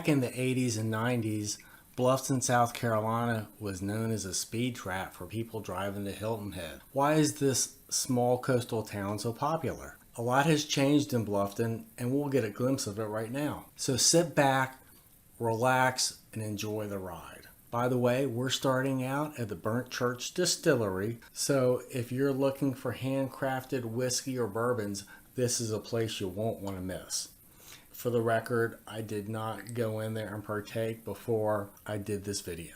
Back in the 80s and 90s, Bluffton, South Carolina was known as a speed trap for people driving to Hilton Head. Why is this small coastal town so popular? A lot has changed in Bluffton, and we'll get a glimpse of it right now. So sit back, relax, and enjoy the ride. By the way, we're starting out at the Burnt Church Distillery, so if you're looking for handcrafted whiskey or bourbons, this is a place you won't want to miss. For the record, I did not go in there and partake before I did this video.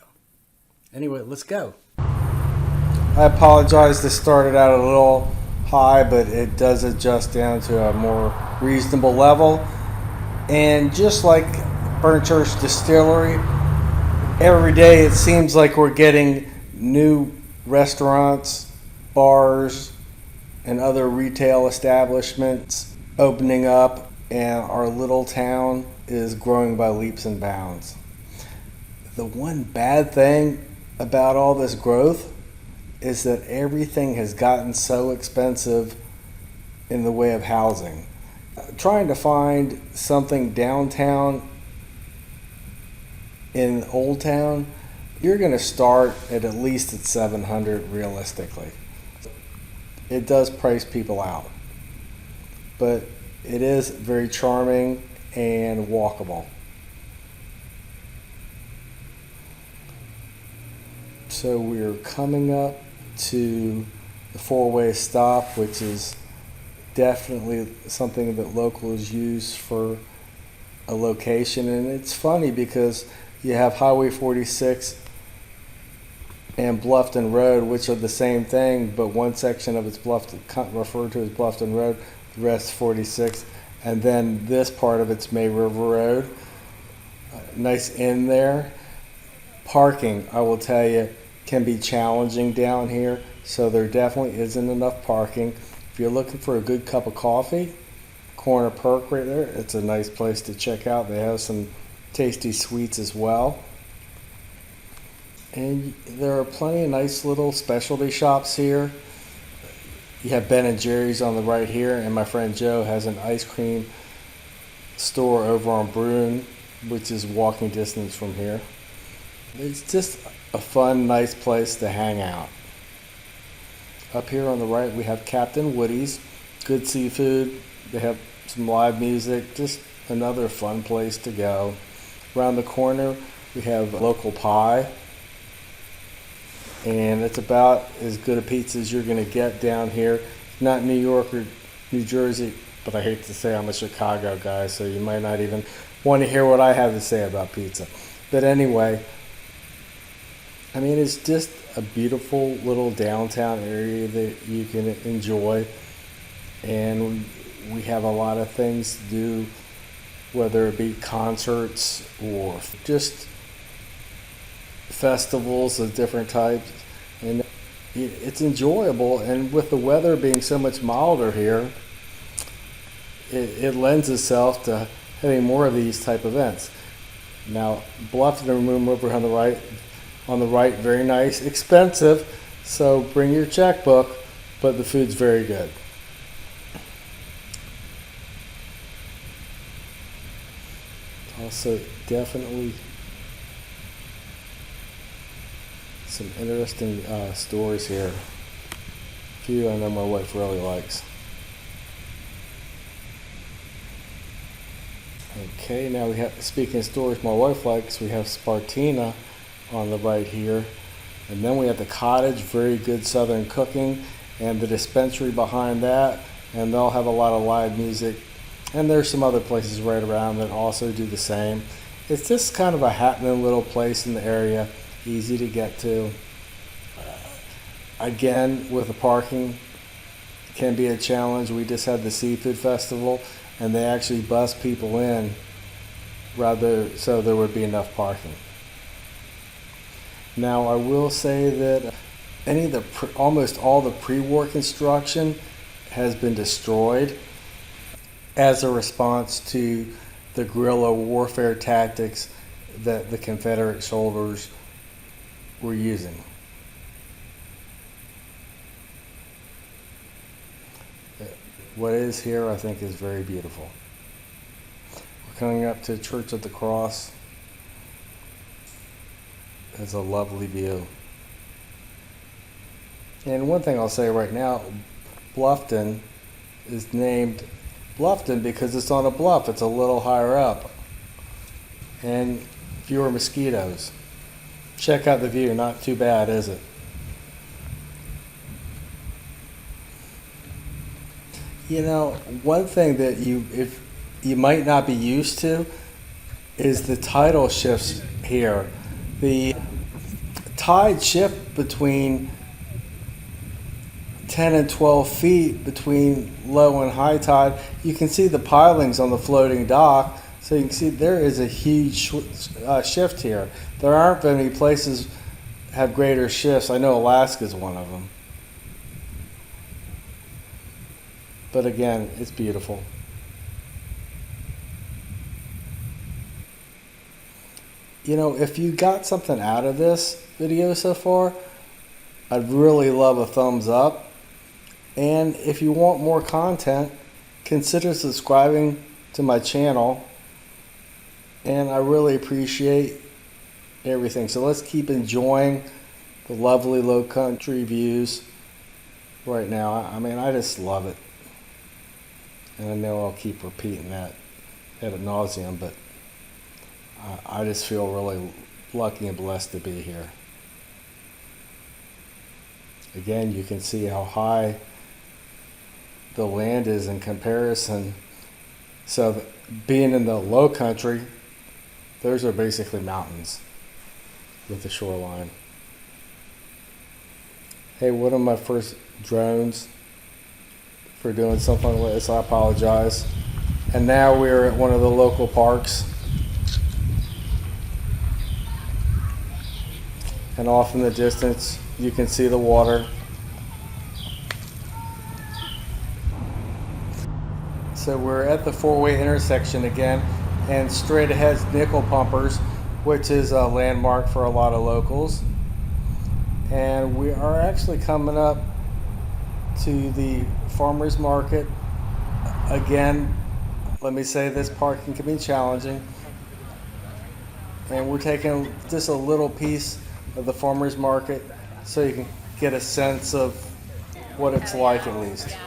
Anyway, let's go. I apologize, this started out a little high, but it does adjust down to a more reasonable level. And just like Burnt Church Distillery, every day it seems like we're getting new restaurants, bars, and other retail establishments opening up, and our little town is growing by leaps and bounds. The one bad thing about all this growth is that everything has gotten so expensive in the way of housing. Trying to find something downtown in Old Town, you're going to start at least at $700 realistically. It does price people out, but it is very charming and walkable. So we're coming up to the four-way stop, which is definitely something that locals use for a location. And it's funny because you have Highway 46 and Bluffton Road, which are the same thing, but one section of it's referred to as Bluffton Road, the rest 46, and then this part of it's May River Road. Nice in there. Parking, I will tell you, can be challenging down here, so there definitely isn't enough parking. If you're looking for a good cup of coffee, Corner Perk right there, it's a nice place to check out. They have some tasty sweets as well. And there are plenty of nice little specialty shops here. You have Ben & Jerry's on the right here, and my friend Joe has an ice cream store over on Bruin, which is walking distance from here. It's just a fun, nice place to hang out. Up here on the right, we have Captain Woody's, good seafood. They have some live music, just another fun place to go. Around the corner, we have Local Pie, and it's about as good a pizza as you're going to get down here. Not New York or New Jersey, but I hate to say I'm a Chicago guy, so you might not even want to hear what I have to say about pizza. But anyway, I mean, it's just a beautiful little downtown area that you can enjoy, and we have a lot of things to do, whether it be concerts or just festivals of different types, and it's enjoyable. And with the weather being so much milder here, it lends itself to having more of these type events. Now, Bluffton Room over on the right, very nice, expensive, so bring your checkbook, but the food's very good. Also, definitely some interesting stores here. A few I know my wife really likes. Okay, now we have, speaking of stores my wife likes, we have Spartina on the right here. And then we have the Cottage, very good southern cooking, and the dispensary behind that, and they'll have a lot of live music. And there's some other places right around that also do the same. It's just kind of a happening little place in the area, easy to get to. Again, with the parking, can be a challenge. We just had the Seafood Festival, and they actually bus people in rather so there would be enough parking. Now, I will say that almost all the pre-war construction has been destroyed as a response to the guerrilla warfare tactics that the Confederate soldiers were using. What is here, I think, is very beautiful. We're coming up to Church of the Cross. has a lovely view. And one thing I'll say right now, Bluffton is named Bluffton because it's on a bluff. It's a little higher up. And fewer mosquitoes. Check out the view. Not too bad, is it? You know, one thing that you might not be used to is the tidal shifts here. The tide shift between 10 and 12 feet between low and high tide. You can see the pilings on the floating dock, so you can see there is a huge shift here. There aren't many places have greater shifts. I know Alaska is one of them. But again, it's beautiful. You know, if you got something out of this video so far, I'd really love a thumbs up. And if you want more content, consider subscribing to my channel. And I really appreciate everything. So let's keep enjoying the lovely low country views right now. I mean, I just love it. And I know I'll keep repeating that ad nauseum, but I just feel really lucky and blessed to be here. Again, you can see how high the land is in comparison. So being in the low country, those are basically mountains with the shoreline. Hey, one of my first drones for doing something like this, I apologize. And now we're at one of the local parks. And off in the distance, you can see the water. So we're at the four-way intersection again, and straight ahead is Nickel Pumpers, which is a landmark for a lot of locals. And we are actually coming up to the farmers market. Again, let me say this parking can be challenging. And we're taking just a little piece of the farmers market so you can get a sense of what it's like at least.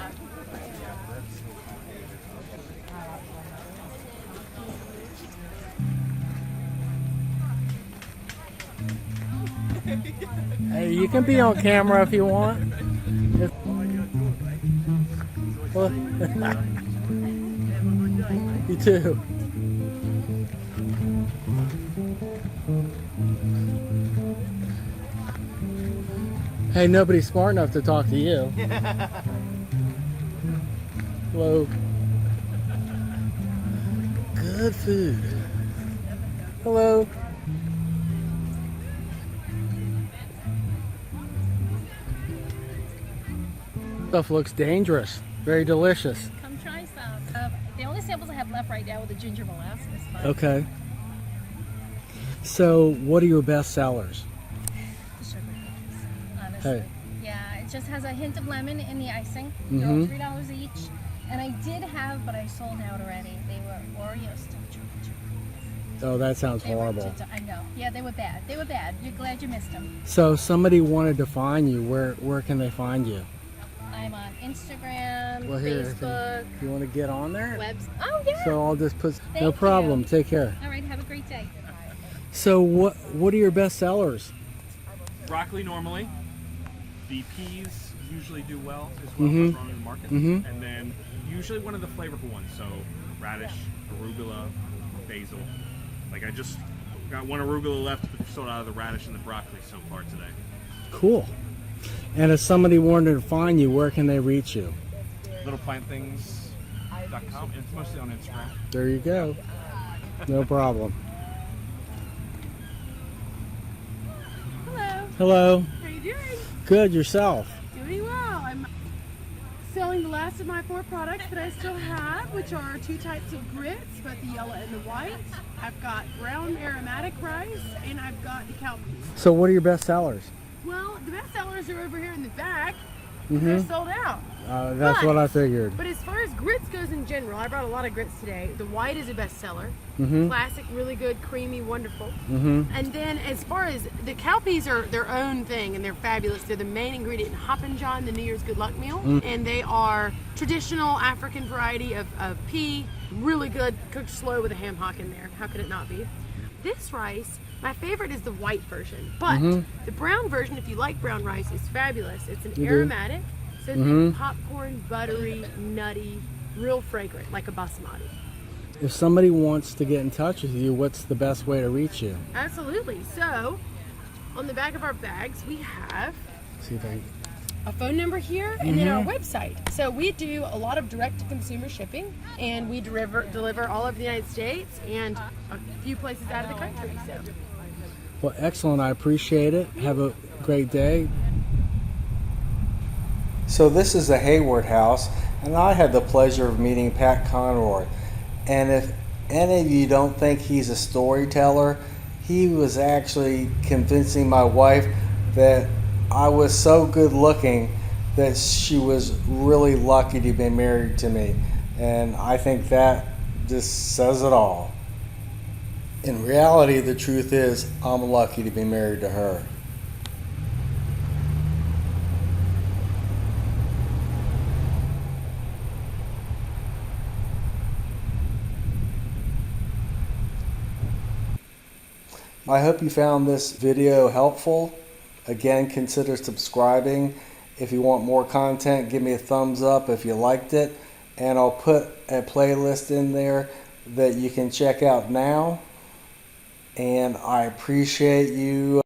Hey, you can be on camera if you want. You too. Hey, nobody's smart enough to talk to you. Hello. Good food. Hello. Stuff looks dangerous. Very delicious. Come try some. The only samples I have left right now are the ginger molasses. But Okay. So, what are your best sellers? the sugar cookies, honestly. Hey. Yeah, it just has a hint of lemon in the icing. They're all $3 each. And I did have, but I sold out already. They were Oreo still chocolate chip. Oh, that sounds They were horrible. I know. Yeah, they were bad. They were bad. You're glad you missed them. So, somebody wanted to find you. Where can they find you? I'm on Instagram, Well, here, Facebook, you want to get on there? webs. Oh yeah. So I'll just put. No Thank problem. you. Take care. All right. Have a great day. So what are your best sellers? Broccoli normally. The peas usually do well as well as on the market. And then usually one of the flavorful ones. So radish, arugula, basil. Like I just got one arugula left, but sold out of the radish and the broccoli so far today. Cool. And if somebody wanted to find you, where can they reach you? Littleplantthings.com. It's mostly on Instagram. There you go. No problem. Hello, Hello. how you doing? Good. Yourself? Doing well. I'm selling the last of my 4 products that I still have, which are 2 types of grits, both the yellow and the white. I've got brown aromatic rice, and I've got the cow peas. So what are your best sellers? Well, the best sellers are over here in the back. They're sold out. That's But- what I figured. But as far as grits goes in general, I brought a lot of grits today. The white is a bestseller. Classic, really good, creamy, wonderful. And then as far as the cowpeas are their own thing and they're fabulous. They're the main ingredient in Hoppin' John, the New Year's Good Luck meal. And they are traditional African variety of pea. Really good, cooked slow with a ham hock in there. How could it not be? This rice, my favorite is the white version. But the brown version, if you like brown rice, is fabulous. It's an aromatic. So think popcorn, buttery, nutty, real fragrant, like a basmati. If somebody wants to get in touch with you, what's the best way to reach you? Absolutely. So, on the back of our bags, we have See if I a phone number here and then our website. So we do a lot of direct-to-consumer shipping, and we deliver all over the United States and a few places out of the country. So, Well, excellent. I appreciate it. Have a great day. So this is the Hayward House, and I had the pleasure of meeting Pat Conroy. And if any of you don't think he's a storyteller, he was actually convincing my wife that I was so good looking that she was really lucky to be married to me. And I think that just says it all. In reality, the truth is, I'm lucky to be married to her. I hope you found this video helpful. Again, consider subscribing. If you want more content, give me a thumbs up if you liked it. And I'll put a playlist in there that you can check out now. And I appreciate you